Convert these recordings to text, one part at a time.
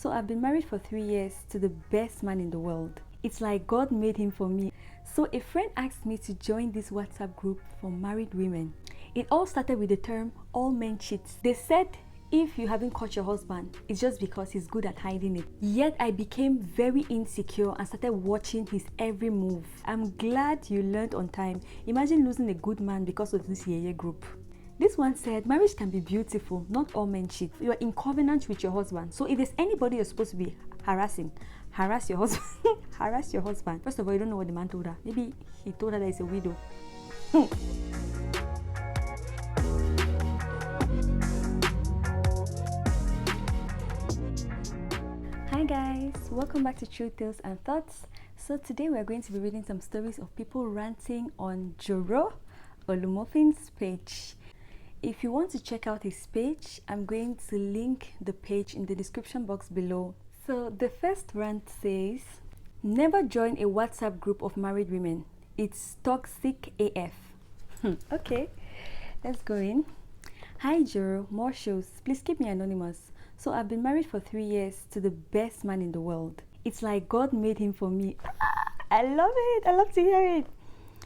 So I've been married for 3 years to the best man in the world. It's like God made him for me. So a friend asked me to join this WhatsApp group for married women. It all started with the term, all men cheat. They said, if you haven't caught your husband, it's just because he's good at hiding it. Yet I became very insecure and started watching his every move. I'm glad you learned on time. Imagine losing a good man because of this yeye group. This one said, marriage can be beautiful, not all men cheat. You are in covenant with your husband. So if there's anybody you're supposed to be harassing, harass your husband. Harass your husband. First of all, you don't know what the man told her. Maybe he told her that he's a widow. Hi guys, welcome back to True Tales and Thoughts. So today we're going to be reading some stories of people ranting on Joroolumofin's page. If you want to check out his page, I'm going to link the page in the description box below. So the first rant says, never join a WhatsApp group of married women. It's toxic AF. Okay, let's go in. Hi Joro, more shows. Please keep me anonymous. So I've been married for 3 years to the best man in the world. It's like God made him for me. I love it. I love to hear it.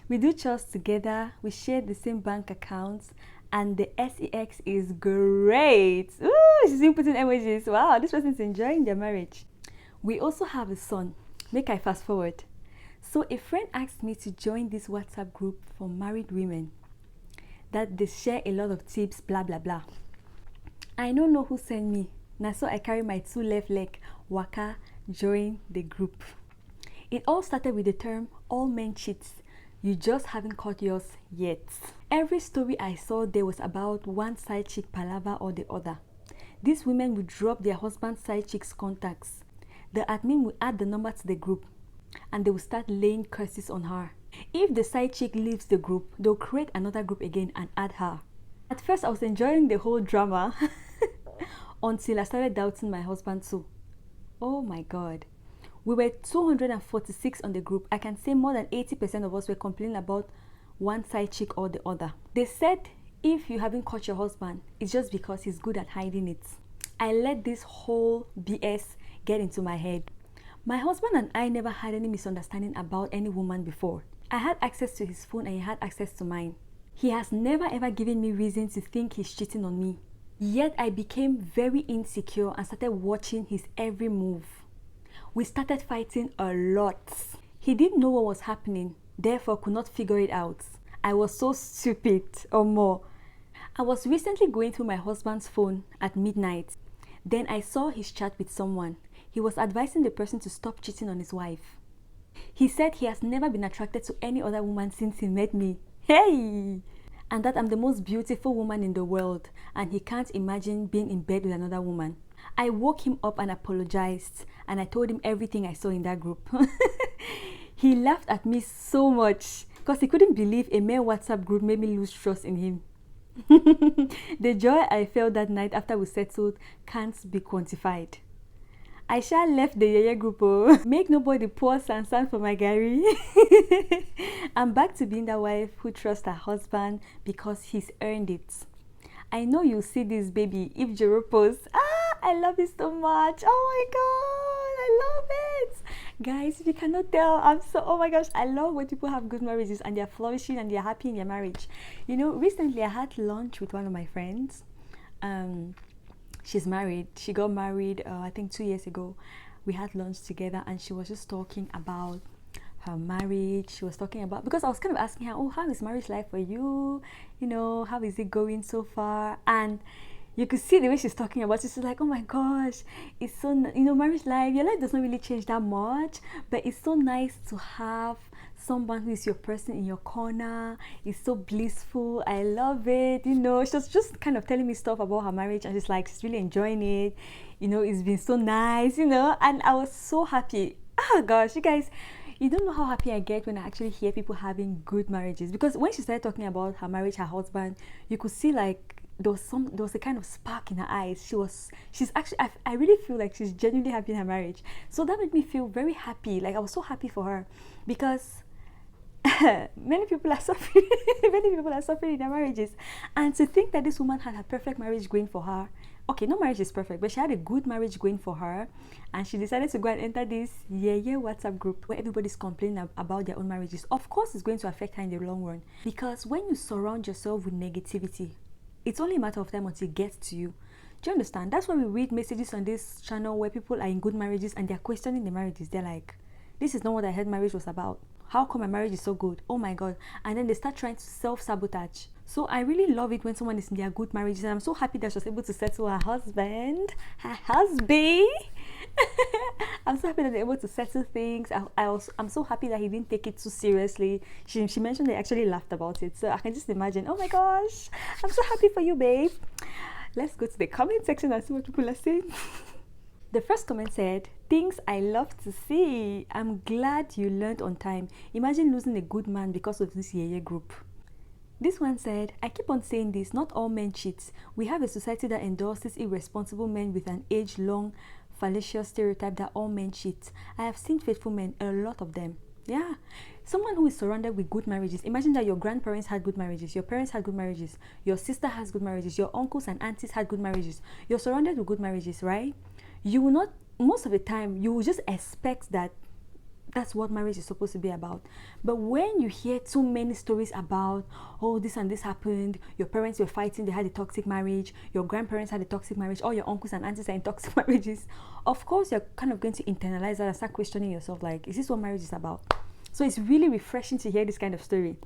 We do chores together. We share the same bank accounts. And the sex is great. Ooh, she's even putting emojis. Wow, this person's enjoying their marriage. We also have a son. Make I fast forward. So a friend asked me to join this WhatsApp group for married women, that they share a lot of tips, blah blah blah. I don't know who sent me. Now so I carry my 2 left leg, waka, join the group. It all started with the term, all men cheat. You just haven't caught yours yet. Every story I saw there was about one side chick palaver or the other. These women would drop their husband's side chick's contacts. The admin will add the number to the group and they will start laying curses on her. If the side chick leaves the group, they'll create another group again and add her. At first I was enjoying the whole drama until I started doubting my husband too. Oh my God. We were 246 on the group. I can say more than 80% of us were complaining about one side chick or the other. They said if you haven't caught your husband, it's just because he's good at hiding it. I let this whole BS get into my head. My husband and I never had any misunderstanding about any woman before. I had access to his phone and he had access to mine. He has never ever given me reason to think he's cheating on me. Yet I became very insecure and started watching his every move. We started fighting a lot. He didn't know what was happening, therefore could not figure it out. I was so stupid or more. I was recently going through my husband's phone at midnight. Then I saw his chat with someone. He was advising the person to stop cheating on his wife. He said he has never been attracted to any other woman since he met me. Hey! And that I'm the most beautiful woman in the world and he can't imagine being in bed with another woman. I woke him up and apologized and I told him everything I saw in that group. He laughed at me so much because he couldn't believe a male WhatsApp group made me lose trust in him. The joy I felt that night after we settled can't be quantified. I shall left the yeye group. Oh. Make nobody pour sansan for my Gary. I'm back to being that wife who trusts her husband because he's earned it. I know you'll see this baby if Joro posts. I love it so much. Oh my God, I love it. Guys, if you cannot tell, oh my gosh, I love when people have good marriages and they're flourishing and they're happy in their marriage. You know, recently I had lunch with one of my friends. She's married. She got married, I think 2 years ago. We had lunch together and she was just talking about her marriage. She was talking about, because I was kind of asking her, oh, how is marriage life for you? You know, how is it going so far? And you could see the way she's talking about it. She's like, oh my gosh, it's so, you know, marriage life, your life does not really change that much, but it's so nice to have someone who is your person in your corner. It's so blissful. I love it. You know, she was just kind of telling me stuff about her marriage and she's like, she's really enjoying it. You know, it's been so nice, you know, and I was so happy. Oh gosh, you guys, you don't know how happy I get when I actually hear people having good marriages. Because when she started talking about her marriage, her husband, you could see like there was a kind of spark in her eyes. She's actually, I really feel like she's genuinely happy in her marriage. So that made me feel very happy. Like I was so happy for her because many people are suffering in their marriages, and to think that this woman had her perfect marriage going for her okay, no marriage is perfect, but she had a good marriage going for her, and she decided to go and enter this WhatsApp group where everybody's complaining about their own marriages. Of course, it's going to affect her in the long run, because when you surround yourself with negativity, it's only a matter of time until it gets to you. Do you understand? That's why we read messages on this channel where people are in good marriages and they're questioning the marriages. They're like, this is not what I heard marriage was about. How come my marriage is so good? Oh my God. And then they start trying to self-sabotage. So I really love it when someone is in their good marriages, and I'm so happy that she was able to settle her husband. I'm so happy that they're able to settle things. I'm so happy that he didn't take it too seriously. She mentioned they actually laughed about it. So I can just imagine, oh my gosh, I'm so happy for you, babe. Let's go to the comment section and see what people are saying. The first comment said, things I love to see. I'm glad you learned on time. Imagine losing a good man because of this group. This one said, I keep on saying this, not all men cheat. We have a society that endorses irresponsible men with an age-long fallacious stereotype that all men cheat. I have seen faithful men, a lot of them. Yeah. Someone who is surrounded with good marriages. Imagine that your grandparents had good marriages, your parents had good marriages, your sister has good marriages, your uncles and aunties had good marriages. You're surrounded with good marriages, right? You will not, most of the time, you will just expect that that's what marriage is supposed to be about. But when you hear too many stories about, oh, this and this happened, your parents were fighting, they had a toxic marriage, your grandparents had a toxic marriage, all your uncles and aunties are in toxic marriages, of course you're kind of going to internalize that and start questioning yourself, like, is this what marriage is about? So it's really refreshing to hear this kind of story.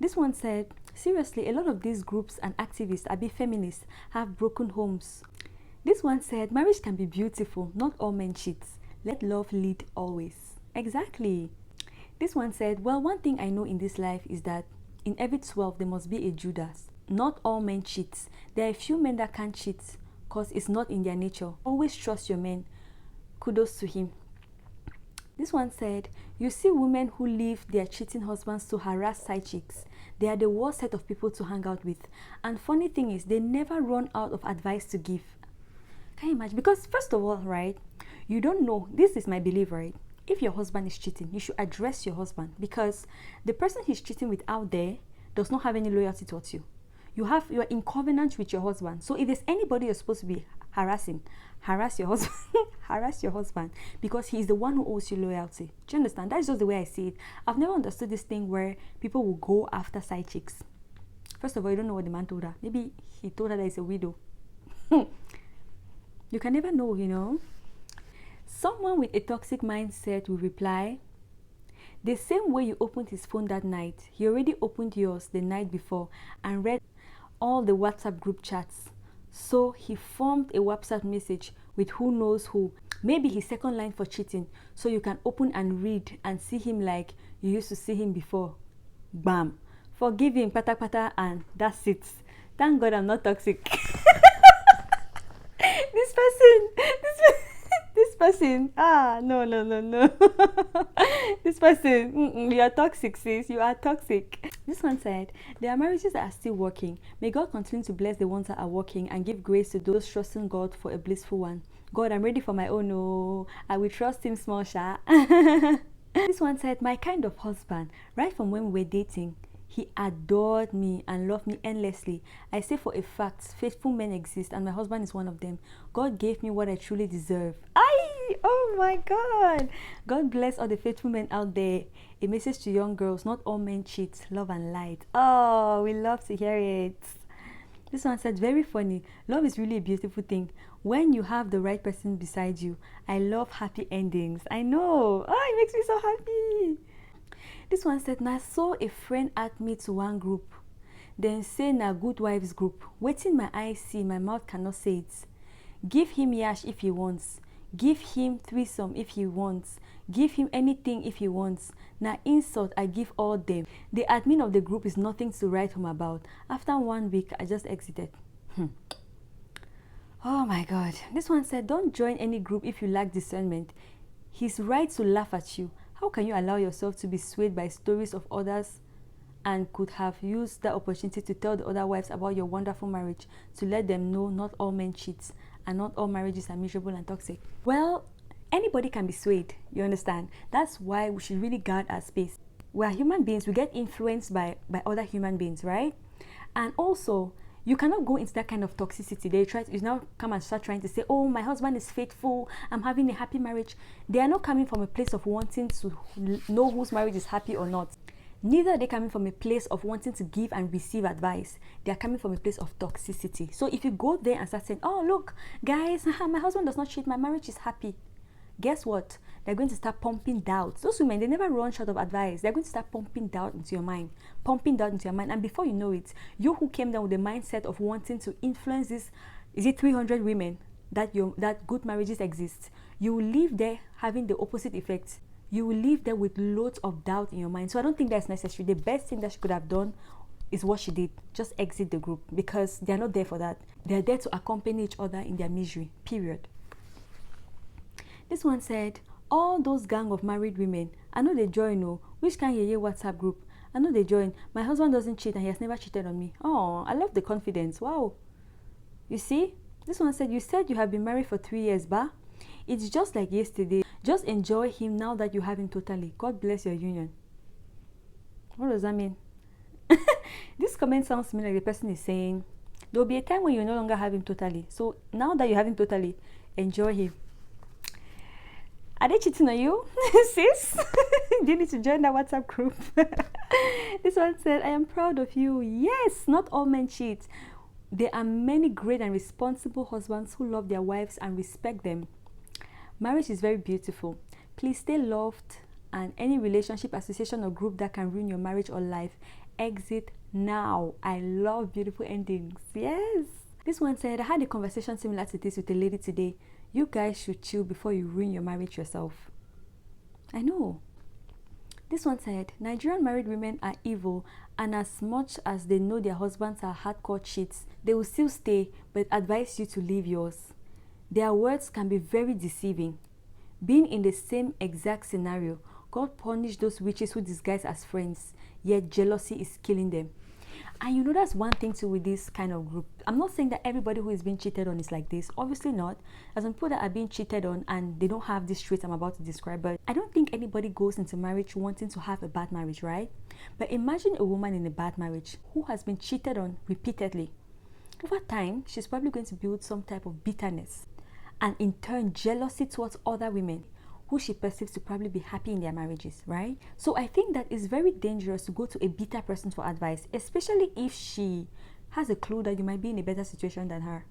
This one said, seriously, a lot of these groups and activists, abi feminists, have broken homes. This one said, marriage can be beautiful, not all men cheat. Let love lead always. Exactly. This one said, well, one thing I know in this life is that in every 12 there must be a Judas. Not all men cheat. There are a few men that can't cheat because it's not in their nature. Always trust your men. Kudos to him. This one said, you see women who leave their cheating husbands to harass side chicks. They are the worst set of people to hang out with. And funny thing is, they never run out of advice to give. Can you imagine? Because first of all, right, you don't know. This is my belief, right? If your husband is cheating, you should address your husband, because the person he's cheating with out there does not have any loyalty towards you. You are in covenant with your husband. So if there's anybody you're supposed to be harassing, harass your husband. Harass your husband, because he's the one who owes you loyalty. Do you understand? That's just the way I see it. I've never understood this thing where people will go after side chicks. First of all, you don't know what the man told her. Maybe he told her that he's a widow. You can never know, you know. Someone with a toxic mindset will reply, the same way you opened his phone that night, he already opened yours the night before and read all the WhatsApp group chats. So he formed a WhatsApp message with who knows who. Maybe his second line for cheating, so you can open and read and see him like you used to see him before. Bam. Forgive him, pata pata, and that's it. Thank God I'm not toxic. This person, no. This person, you are toxic, sis. You are toxic. This one said, there are marriages that are still working. May God continue to bless the ones that are working and give grace to those trusting God for a blissful one. God, I'm ready for my own. No, I will trust him small, sha. This one said, my kind of husband, right from when we were dating, he adored me and loved me endlessly. I say for a fact, faithful men exist and my husband is one of them. God gave me what I truly deserve. Oh my God. God bless all the faithful men out there. A message to young girls, not all men cheat, love and light. Oh, we love to hear it. This one said, very funny. Love is really a beautiful thing. When you have the right person beside you, I love happy endings. I know. Oh, it makes me so happy. This one said, na saw a friend add me to one group. Then say na good wives group. Waiting my eyes see, my mouth cannot say it. Give him yash if he wants. Give him threesome if he wants. Give him anything if he wants. Na insult I give all them. The admin of the group is nothing to write home about. After 1 week, I just exited. Oh my God. This one said, don't join any group if you lack discernment. He's right to laugh at you. How can you allow yourself to be swayed by stories of others and could have used that opportunity to tell the other wives about your wonderful marriage, to let them know not all men cheat and not all marriages are miserable and toxic? Well, anybody can be swayed, you understand? That's why we should really guard our space. We are human beings, we get influenced by other human beings, right? And also, You cannot go into that kind of toxicity. You now come and start trying to say, oh, my husband is faithful, I'm having a happy marriage. They are not coming from a place of wanting to know whose marriage is happy or not. Neither are they coming from a place of wanting to give and receive advice. They are coming from a place of toxicity. So if you go there and start saying, oh, look, guys, my husband does not cheat, my marriage is happy. Guess what? They're going to start pumping doubt. Those women, they never run short of advice. They're going to start pumping doubt into your mind. And before you know it, you who came down with the mindset of wanting to influence this, is it 300 women that good marriages exist? You will leave there having the opposite effect. You will leave there with loads of doubt in your mind. So I don't think that's necessary. The best thing that she could have done is what she did. Just exit the group, because they're not there for that. They're there to accompany each other in their misery, period. This one said, all those gang of married women, I know they join, oh, which can you WhatsApp group? I know they join. My husband doesn't cheat and he has never cheated on me. Oh, I love the confidence. Wow. You see? This one said, you said you have been married for 3 years, bah? It's just like yesterday. Just enjoy him now that you have him totally. God bless your union. What does that mean? This comment sounds to me like the person is saying, there will be a time when you no longer have him totally. So now that you have him totally, enjoy him. Are they cheating on you, sis? Do you need to join that WhatsApp group? This one said, I am proud of you. Yes, not all men cheat. There are many great and responsible husbands who love their wives and respect them. Marriage is very beautiful. Please stay loved, and any relationship, association, or group that can ruin your marriage or life, exit now. I love beautiful endings. Yes. This one said, I had a conversation similar to this with a lady today. You guys should chill before you ruin your marriage yourself. I know. This one said, Nigerian married women are evil, and as much as they know their husbands are hardcore cheats, they will still stay, but advise you to leave yours. Their words can be very deceiving. Being in the same exact scenario, God punished those witches who disguise as friends, yet jealousy is killing them. And you know, that's one thing too with this kind of group. I'm not saying that everybody who is being cheated on is like this. Obviously not. As some people that are being cheated on and they don't have these traits I'm about to describe. But I don't think anybody goes into marriage wanting to have a bad marriage, right? But imagine a woman in a bad marriage who has been cheated on repeatedly. Over time, she's probably going to build some type of bitterness, and in turn jealousy towards other women who she perceives to probably be happy in their marriages, right? So I think that it's very dangerous to go to a bitter person for advice, especially if she has a clue that you might be in a better situation than her.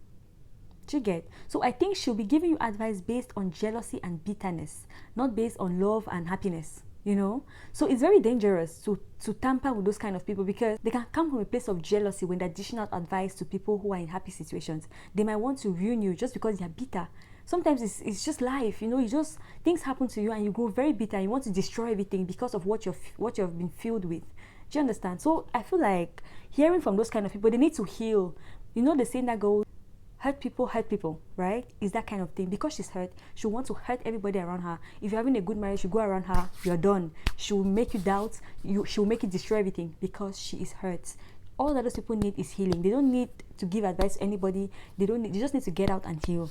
Do you get? So I think she'll be giving you advice based on jealousy and bitterness, not based on love and happiness, you know? So it's very dangerous to tamper with those kind of people, because they can come from a place of jealousy when they're dishing out advice to people who are in happy situations. They might want to ruin you just because they're bitter. Sometimes it's just life, you know. Things happen to you and you go very bitter. You want to destroy everything because of what you've been filled with. Do you understand? So I feel like hearing from those kind of people, they need to heal. You know the saying that goes, hurt people, right? Is that kind of thing. Because she's hurt, she'll want to hurt everybody around her. If you're having a good marriage, you go around her, you're done. She'll make you doubt. She'll make you destroy everything because she is hurt. All that those people need is healing. They don't need to give advice to anybody. They just need to get out and heal.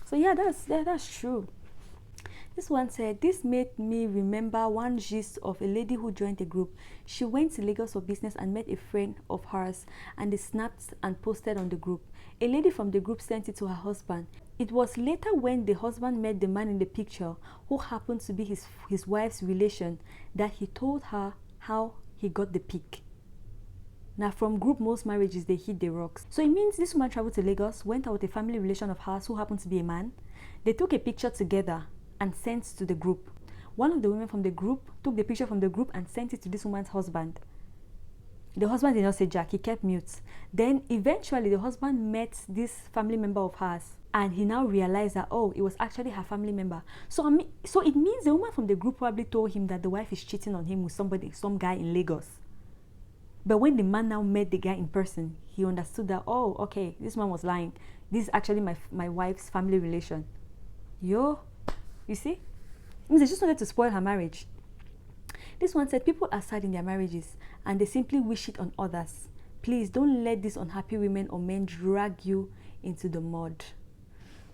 So yeah, that's true. This one said, this made me remember one gist of a lady who joined a group. She went to Lagos for business and met a friend of hers, and they snapped and posted on the group. A lady from the group sent it to her husband. It was later when the husband met the man in the picture, who happened to be his wife's relation, that he told her how he got the pic. Now, from group, most marriages, they hit the rocks. So it means this woman traveled to Lagos, went out with a family relation of hers who happened to be a man. They took a picture together and sent to the group. One of the women from the group took the picture from the group and sent it to this woman's husband. The husband did not say jack, he kept mute. Then eventually the husband met this family member of hers, and he now realized that, oh, it was actually her family member. So it means the woman from the group probably told him that the wife is cheating on him with some guy in Lagos. But when the man now met the guy in person, he understood that, oh, okay, this man was lying. This is actually my wife's family relation. You see? It means they just wanted to spoil her marriage. This one said, people are sad in their marriages and they simply wish it on others. Please don't let these unhappy women or men drag you into the mud.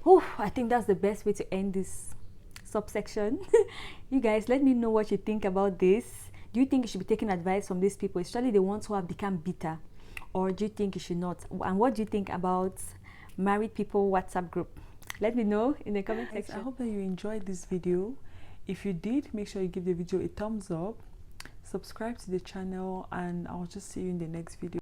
Oh, I think that's the best way to end this subsection. You guys, let me know what you think about this. Do you think you should be taking advice from these people, especially the ones who have become bitter? or do you think you should not? And what do you think about married people WhatsApp group? Let me know in the comment section. I hope that you enjoyed this video. If you did, make sure you give the video a thumbs up, subscribe to the channel, and I'll just see you in the next video.